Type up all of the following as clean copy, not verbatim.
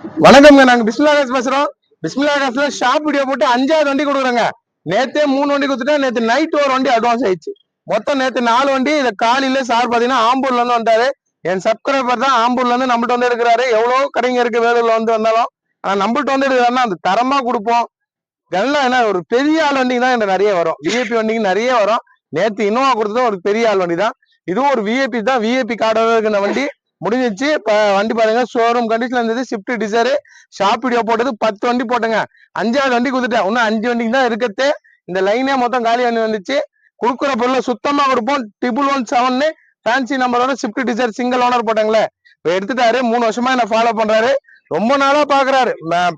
வணக்கம்ங்க, நாங்க பிஸ்மில்லா காசு பேசுறோம். பிஸ்மில்லா காசுல ஷாப் வீடியோ போட்டு 5வது வண்டி கொடுக்குறோங்க. நேத்தே 3 வண்டி கொடுத்துட்டேன். நேத்து நைட் ஒரு வண்டி அட்வான்ஸ் ஆயிடுச்சு. மொத்தம் நேத்து 4 வண்டி. இதை காலையில சார் பாத்தீங்கன்னா ஆம்பூர்ல இருந்து வந்தாரு. என் சப்ஸ்கிரைபர் தான் ஆம்பூர்ல இருந்து நம்மள்ட்ட வந்து எடுக்கிறாரு. எவ்வளவு கடைங்க இருக்கு வேலூர்ல வந்து வந்தாலும், ஆனா நம்மள்ட்ட வந்து எடுக்கிறாருன்னா அது தரமா கொடுப்போம். எல்லாம் என்ன ஒரு பெரிய ஆள் வண்டிங்க தான் எனக்கு நிறைய வரும். விஐபி வண்டிங்க நிறைய வரும். நேத்து இன்னோவா கொடுத்ததும் ஒரு பெரிய ஆள் வண்டி தான். இதுவும் ஒரு விஐபி தான். விஐபி கார்டோட இருக்கிற வண்டி முடிஞ்சிச்சு. வண்டி பாருங்க, ஷோரூம் கண்டிஷன்ல இருந்தது. ஸ்விஃப்ட் டிசைர் ஷாப் வீடியோ போட்டது 10 வண்டி போட்டேங்க. 5வது வண்டி கொடுத்துட்டேன். இன்னும் 5 வண்டிக்கு தான் இருக்கத்தே. இந்த லைனே மொத்தம் காலி வண்டி வந்துச்சு. கொடுக்குற பொருளை சுத்தமா கொடுப்போம். 117 ஃபேன்சி நம்பரோட ஸ்விஃப்ட் டிசைர் சிங்கிள் ஓனர் போட்டாங்களே, இப்ப எடுத்துட்டாரு. 3 வருஷமா என்ன ஃபாலோ பண்றாரு. ரொம்ப நாளா பாக்குறாரு.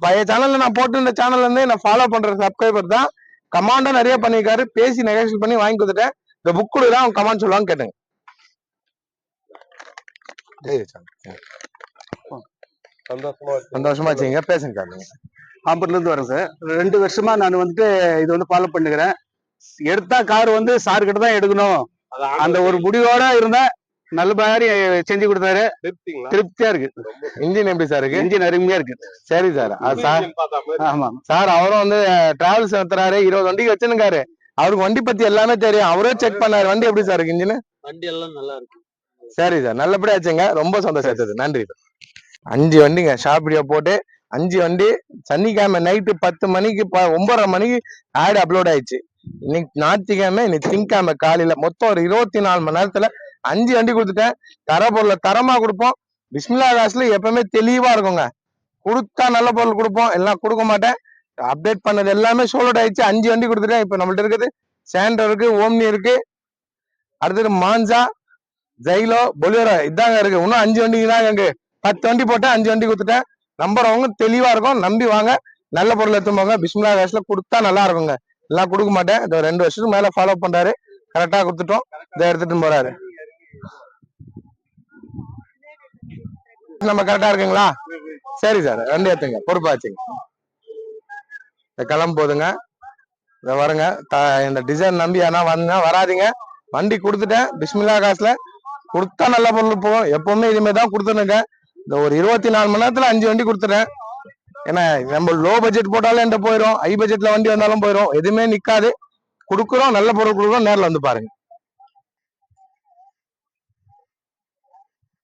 பழைய சேனல்ல நான் போட்டு இந்த சேனல்ல இருந்து என்ன ஃபாலோ பண்ற சப்ஸ்கிரைபர் தான். கமாண்டா நிறைய பண்ணிருக்காரு. பேசி நெகோசியேட் பண்ணி வாங்கி கொடுத்துட்டேன். இந்த புக் தான் அவங்க கமாண்ட் சொல்லுவாங்க கேட்டுங்க. சந்தோஷமா வச்சுங்க, பேசுங்க. ஆம்பூர்ல இருந்து வரேன் சார். 2 வருஷமா நான் வந்துட்டு இது வந்து ஃபாலோ பண்ணுகிறேன். எடுத்தா கார் வந்து சார் கிட்ட தான் எடுக்கணும், அந்த ஒரு முடிவோட இருந்தேன். நல்ல மாதிரி செஞ்சு கொடுத்தாரு. திருப்தியா இருக்கு. இன்ஜின் எப்படி சார் இருக்கு? இன்ஜின் அருமையா இருக்கு. சரி சார். சார் ஆமா சார், அவரும் வந்து டிராவல்ஸ் நடத்துறாரு. 20 வண்டிக்கு வச்சுருக்காரு. அவருக்கு வண்டி பத்தி எல்லாமே தெரியும். அவரே செக் பண்ணாரு. வண்டி எப்படி சார் இருக்கு? இன்ஜின் வண்டி எல்லாம் நல்லா இருக்கு. சரி சார், நல்லபடியா வச்சுங்க. ரொம்ப சந்தோஷம். நன்றி. 5 வண்டிங்க ஷாப் வீடியோ போட்டு 5 வண்டி. சனிக்கிழமை நைட்டு 10 மணிக்கு 9:30 மணிக்கு ஆட் அப்லோட் ஆயிடுச்சு. இன்னைக்கு ஞாயிற்றுக்கிழமை, இன்னைக்கு திங்கக்கிழமை காலையில மொத்தம் ஒரு 24 மணி நேரத்துல 5 வண்டி கொடுத்துட்டேன். தர பொருளை தரமா கொடுப்போம். பிஸ்மில்லா காசுல எப்பவுமே தெளிவா இருக்குங்க. கொடுத்தா நல்ல பொருள் கொடுப்போம், எல்லாம் கொடுக்க மாட்டேன். அப்டேட் பண்ணது எல்லாமே சோல்ட் ஆயிடுச்சு. 5 வண்டி கொடுத்துட்டேன். இப்ப நம்மள்ட்ட இருக்குது சாண்டோ இருக்கு, ஓம்னி இருக்கு, அடுத்தது மான்சா, ஜைலோ, பொலியரோ இதாங்க இருக்கு. இன்னும் 5 வண்டிக்கு தாங்க இருக்கு. 10 வண்டி போட்டேன், 5 வண்டி கொடுத்துட்டேன். நம்பர் அவங்க தெளிவா இருக்கும், நம்பி வாங்க. நல்ல பொருள் எடுத்து போங்க. பிஸ்மில்லா காசுல கொடுத்தா நல்லா இருக்குங்க. எல்லாம் கொடுக்க மாட்டேன். இந்த 2 வருஷத்துக்கு மேல ஃபாலோ பண்றாரு. கரெக்டா கொடுத்துட்டோம். இதை எடுத்துட்டு போறாரு. நம்ம கரெக்டா இருக்குங்களா? சரி சார், 2 எடுத்துங்க, பொறுப்பாச்சுங்க. கிளம்ப போதுங்க. இதை வருங்க. இந்த டிசைன் நம்பி ஆனா வந்து வராதிங்க. வண்டி கொடுத்துட்டேன். பிஸ்மில்லா காசுல கொடுத்தா நல்ல பொருள் போகும். எப்பவுமே இதுமாதிரி தான் கொடுத்துருங்க. இந்த ஒரு 24 மணி நேரத்துல 5 வண்டி கொடுத்துறேன். ஏன்னா நம்ம லோ பட்ஜெட் போட்டாலும் என்கிட்ட போயிடும், ஹை பட்ஜெட்ல வண்டி வந்தாலும் போயிடும். எதுவுமே நிக்காது. கொடுக்குறோம், நல்ல பொருள் கொடுக்குறோம். நேரில் வந்து பாருங்க.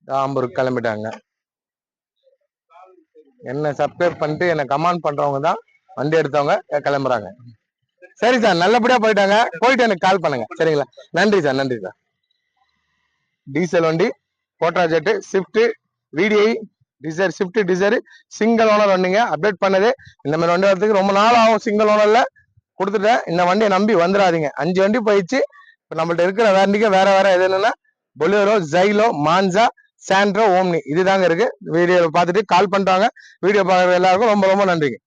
ஆம்பூருக்கு கிளம்பிட்டாங்க. என்ன சப்ஸ்கிரைப் பண்ணிட்டு என்ன கமெண்ட் பண்றவங்க தான் வண்டி எடுத்தவங்க கிளம்புறாங்க. சரி சார், நல்லபடியா போயிட்டாங்க. போயிட்டு எனக்கு கால் பண்ணுங்க. சரிங்களா? நன்றி சார். நன்றி சார். டீசல் வண்டி, Quadrajet, Swift, VDI Dzire, Swift Dzire single owner வண்டிங்க. அப்டேட் பண்ணது. இந்த மாதிரி வண்டி வரதுக்கு ரொம்ப நாள் ஆகும். சிங்கிள் ஓனர்ல கொடுத்துட்டேன். இந்த வண்டியை நம்பி வந்துடாதீங்க. 5 வண்டி போயிடுச்சு. இப்ப நம்மள்ட்ட இருக்கிற வண்டிக்கு வேற எது என்னன்னா பொலியரோ, ஜைலோ, மான்சா, சாண்ட்ரோ, ஓம்னி இதுதாங்க இருக்கு. வீடியோ பார்த்துட்டு கால் பண்றாங்க. வீடியோ பார்க்குற எல்லாருக்கும் ரொம்ப ரொம்ப நன்றிங்க.